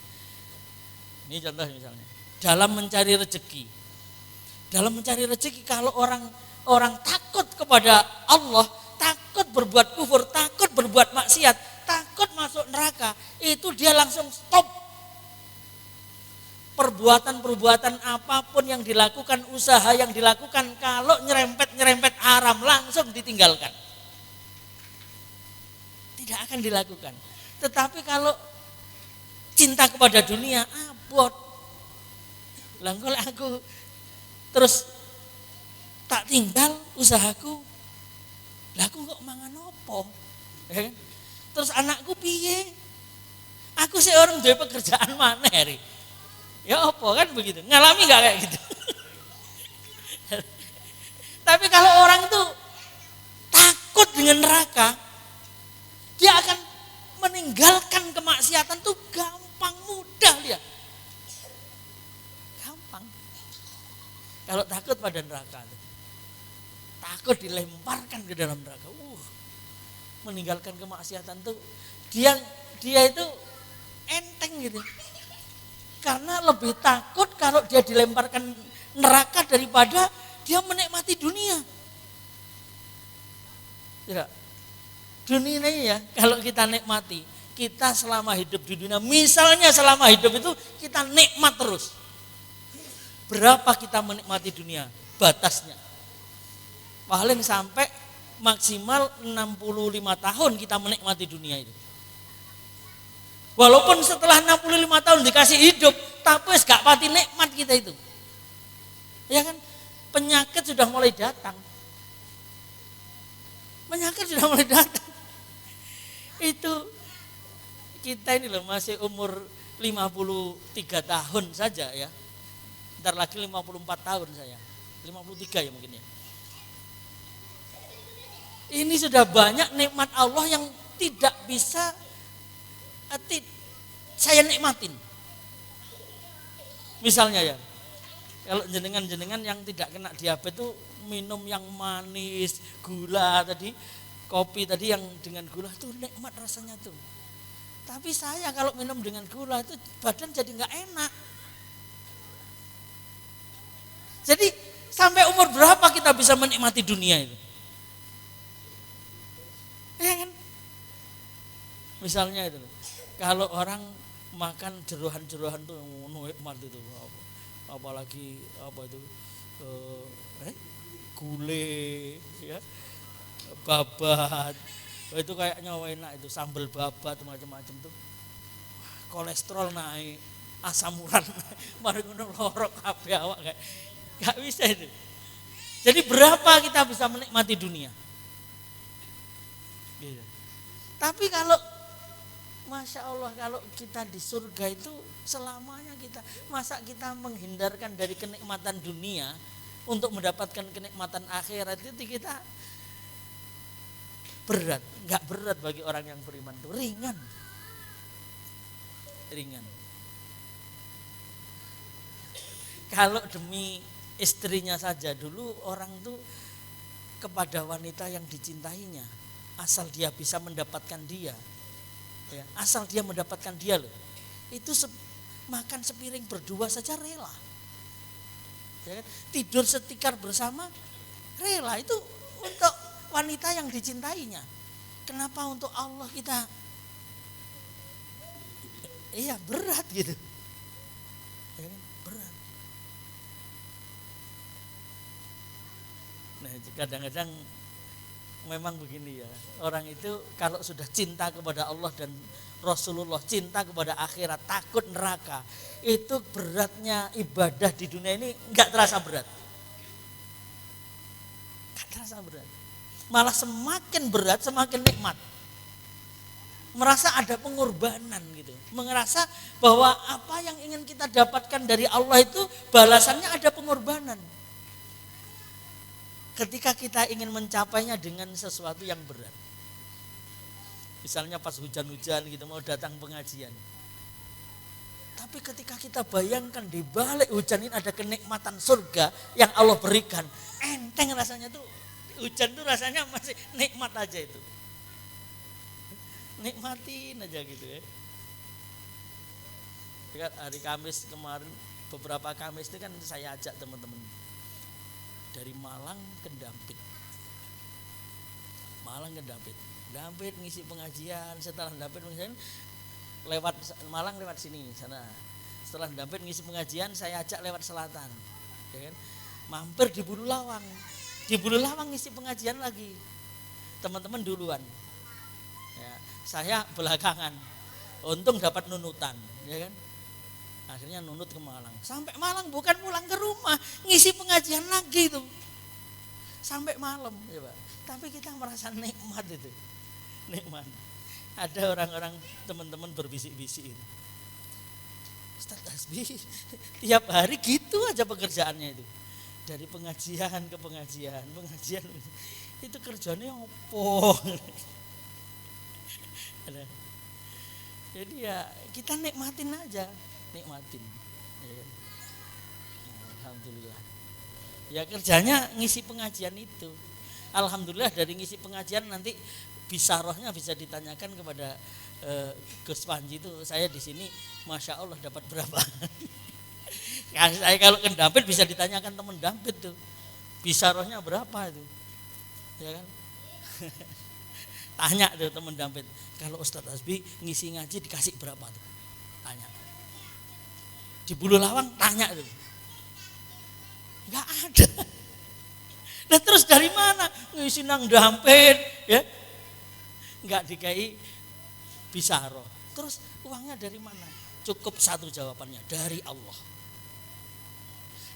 ini contoh misalnya, dalam mencari rezeki. Dalam mencari rezeki kalau orang takut kepada Allah, takut berbuat kufur, takut berbuat maksiat, takut masuk neraka, itu dia langsung stop. Perbuatan-perbuatan apapun yang dilakukan, usaha yang dilakukan, kalau nyerempet haram langsung ditinggalkan. Tidak akan dilakukan. Tetapi kalau cinta kepada dunia, abot. Lah kalau aku terus tak tinggal usahaku, lah aku kok mangan opo? Ya kan? Terus anakku piye? Aku sih orang duwe pekerjaan mana hari? Ya opo kan begitu? Ngalami nggak kayak gitu? Tapi kalau orang tuh takut dengan neraka, dia akan meninggalkan kemaksiatan tuh gampang, mudah dia. Gampang. Kalau takut pada neraka tuh. Takut dilemparkan ke dalam neraka. Meninggalkan kemaksiatan tuh dia itu enteng gitu. Karena lebih takut kalau dia dilemparkan neraka daripada dia menikmati dunia. Tidak. Dunia ini ya, kalau kita nikmati, kita selama hidup di dunia, misalnya selama hidup itu kita nikmat terus. Berapa kita menikmati dunia? Batasnya. Paling sampai maksimal 65 tahun kita menikmati dunia itu. Walaupun setelah 65 tahun dikasih hidup, tapi gak pati nikmat kita itu. Ya kan? Penyakit sudah mulai datang. Penyakit sudah mulai datang. Itu kita ini loh masih umur 53 tahun saja ya. Ntar lagi 54 tahun saya. 53 ya mungkin ya. Ini sudah banyak nikmat Allah yang tidak bisa saya nikmatin. Misalnya ya, kalau jenengan-jenengan yang tidak kena diabetes itu minum yang manis, gula tadi, kopi tadi yang dengan gula itu nikmat rasanya tuh. Tapi saya kalau minum dengan gula itu badan jadi nggak enak. Jadi sampai umur berapa kita bisa menikmati dunia itu? Ya kan? Misalnya itu, kalau orang makan jerohan-jerohan tuh nikmat itu, apalagi apa itu gulai, ya, babat, itu kayaknya enak itu sambal babat macam-macam tuh, kolesterol naik, asam urat naik, mari ngono lorok kabeh awak kayak nggak bisa itu. Jadi berapa kita bisa menikmati dunia? Gitu. Tapi kalau Masya Allah kalau kita di surga itu selamanya kita, masa kita menghindarkan dari kenikmatan dunia untuk mendapatkan kenikmatan akhirat itu kita berat, nggak berat bagi orang yang beriman itu ringan. Kalau demi istrinya saja dulu orang tuh kepada wanita yang dicintainya, asal dia bisa mendapatkan dia. Ya, asal dia mendapatkan dia loh, itu makan sepiring berdua saja rela, ya kan? Tidur setikar bersama rela, itu untuk wanita yang dicintainya. Kenapa untuk Allah kita berat gitu, ya kan? Berat. Nah kadang-kadang memang begini ya, orang itu kalau sudah cinta kepada Allah dan Rasulullah, cinta kepada akhirat, takut neraka, itu beratnya ibadah di dunia ini enggak terasa berat. Enggak terasa berat. Malah semakin berat, semakin nikmat. Merasa ada pengorbanan gitu. Merasa bahwa apa yang ingin kita dapatkan dari Allah itu balasannya ada pengorbanan. Ketika kita ingin mencapainya dengan sesuatu yang berat. Misalnya pas hujan-hujan gitu mau datang pengajian. Tapi ketika kita bayangkan di balik hujan ini ada kenikmatan surga yang Allah berikan. Enteng rasanya tuh, hujan tuh rasanya masih nikmat aja itu. nikmatin aja gitu ya. Lihat hari Kamis kemarin, beberapa Kamis itu kan saya ajak teman-teman dari Malang ke Dampit. Dampit ngisi pengajian, setelah Dampit pengajian lewat Malang lewat sini sana. Setelah Dampit ngisi pengajian saya ajak lewat selatan. Ya kan? Mampir di Bululawang. Di Bululawang ngisi pengajian lagi. Teman-teman duluan. Ya, saya belakangan. Untung dapat nunutan, ya kan? Akhirnya nunut ke Malang. Sampai Malang bukan pulang ke rumah, ngisi pengajian lagi itu. Sampai malam, ya Pak. Tapi kita merasa nikmat itu. Nikmat. Ada orang-orang teman-teman berbisik-bisik itu. Ustaz Hasbi tiap hari gitu aja pekerjaannya itu. Dari pengajian ke pengajian. Itu kerjanya opo. Jadi ya kita nikmatin aja. Nikmatin. Ya. Alhamdulillah. Ya kerjanya ngisi pengajian itu. Alhamdulillah dari ngisi pengajian nanti bisarohnya bisa ditanyakan kepada Gus Panji itu. Saya di sini Masya Allah dapat berapa. Saya kalau ke Dampit bisa ditanyakan teman Dampit tuh. Bisarohnya berapa itu. Ya kan? Tanya tuh teman Dampit. Kalau Ustadz Hasbi ngisi ngaji dikasih berapa tuh? Tanya. Di Bululawang tanya tuh. Enggak ada. Nah terus dari mana? Ngisi nang Dampit ya. Enggak dikai bisaroh. Terus uangnya dari mana? Cukup satu jawabannya, dari Allah.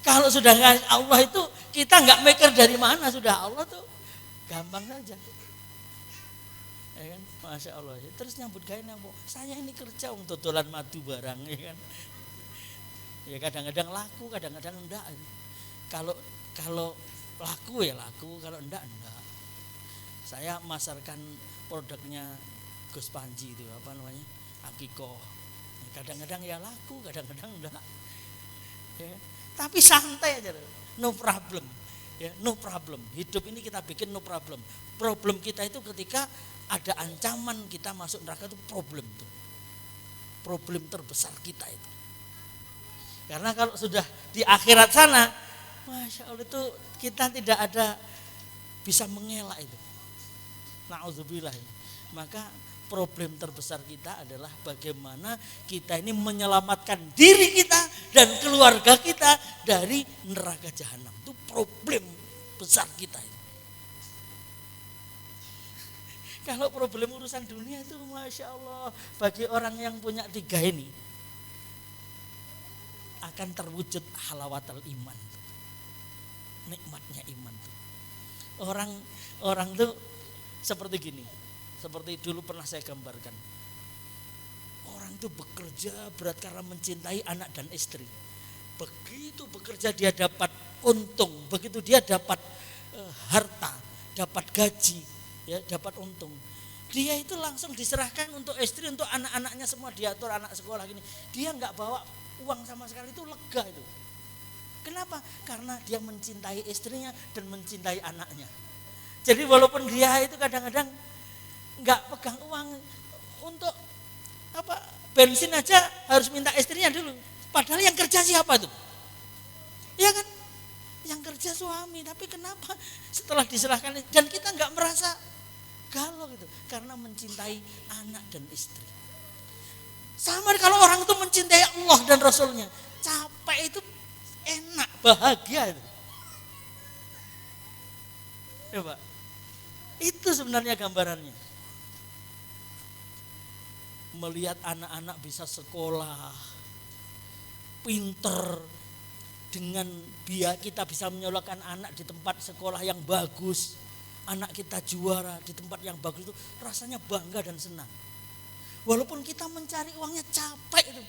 Kalau sudah Allah itu kita enggak mikir dari mana, sudah Allah tuh gampang saja. Ya kan? Masya Allah. Terus nyambut gawe nang saya ini kerja untuk dolan madu barang ya kan. Ya kadang-kadang laku, kadang-kadang enggak. Kalau laku ya laku, kalau enggak. Saya masarkan produknya Gus Panji itu apa namanya? Akikoh. Kadang-kadang ya laku, kadang-kadang enggak. Ya. Tapi santai aja, no problem. Ya, no problem. Hidup ini kita bikin no problem. Problem kita itu ketika ada ancaman kita masuk neraka itu problem tuh. Problem terbesar kita itu. Karena kalau sudah di akhirat sana, Masya Allah itu kita tidak ada bisa mengelak itu. Na'udzubillah. Maka problem terbesar kita adalah bagaimana kita ini menyelamatkan diri kita dan keluarga kita dari neraka jahanam. Itu problem besar kita itu. Kalau problem urusan dunia itu Masya Allah, bagi orang yang punya 3 ini akan terwujud halawatul iman. Nikmatnya iman tuh. Orang tuh seperti gini. Seperti dulu pernah saya gambarkan. Orang tuh bekerja berat karena mencintai anak dan istri. Begitu bekerja dia dapat untung, begitu dia dapat harta, dapat gaji, ya, dapat untung. Dia itu langsung diserahkan untuk istri, untuk anak-anaknya semua diatur, anak sekolah gini. Dia nggak bawa uang sama sekali, itu lega itu. Kenapa? Karena dia mencintai istrinya dan mencintai anaknya. Jadi walaupun dia itu kadang-kadang nggak pegang uang untuk apa bensin aja harus minta istrinya dulu. Padahal yang kerja siapa tuh? Ya kan? Yang kerja suami. Tapi kenapa setelah diserahkan dan kita nggak merasa galau gitu? Karena mencintai anak dan istri. Sama kalau orang itu mencintai Allah dan Rasulnya, capek itu enak, bahagia itu. Ya Pak, itu sebenarnya gambarannya. Melihat anak-anak bisa sekolah, pinter, dengan biaya kita bisa menyekolahkan anak di tempat sekolah yang bagus, anak kita juara di tempat yang bagus itu rasanya bangga dan senang. Walaupun kita mencari uangnya capek itu.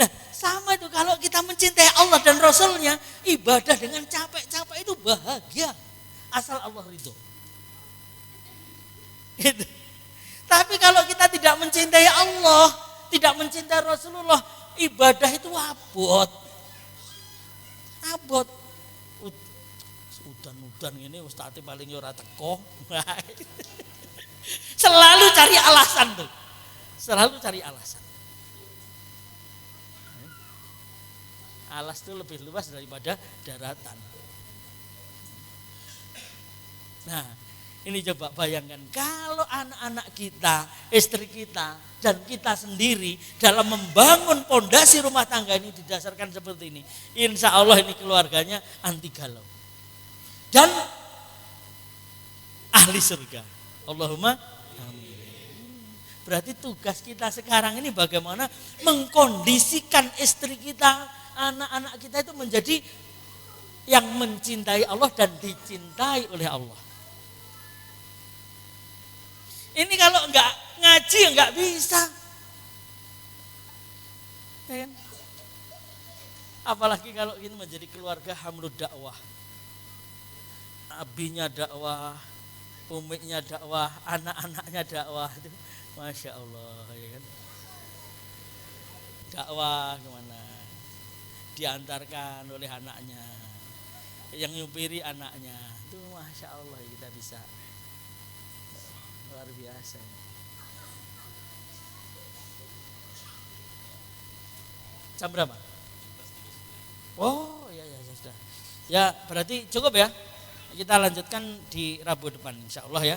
Nah sama itu kalau kita mencintai Allah dan Rasulnya, ibadah dengan capek-capek itu bahagia. Asal Allah ridho. Gitu. Tapi kalau kita tidak mencintai Allah, tidak mencintai Rasulullah, ibadah itu abot. Abot. Udan-udan ini ustadz paling ora teko. Selalu cari alasan tuh. Selalu cari alasan. Alas itu lebih luas daripada daratan. Nah, ini coba bayangkan kalau anak-anak kita, istri kita, dan kita sendiri dalam membangun pondasi rumah tangga ini didasarkan seperti ini. Insya Allah ini keluarganya anti galau. Dan ahli surga. Allahumma amin. Berarti tugas kita sekarang ini bagaimana mengkondisikan istri kita, anak-anak kita itu menjadi yang mencintai Allah dan dicintai oleh Allah. Ini kalau enggak ngaji enggak bisa. Ya kan? Apalagi kalau ini menjadi keluarga hamlud dakwah. Abinya dakwah, umiknya dakwah, anak-anaknya dakwah. Masya Allah, ya kan? Dakwah kemana? Diantarkan oleh anaknya, yang nyupiri anaknya. Itu Masya Allah kita bisa. Luar biasa. Jam berapa? Oh ya sudah. Ya berarti cukup ya. Kita lanjutkan di Rabu depan insya Allah ya.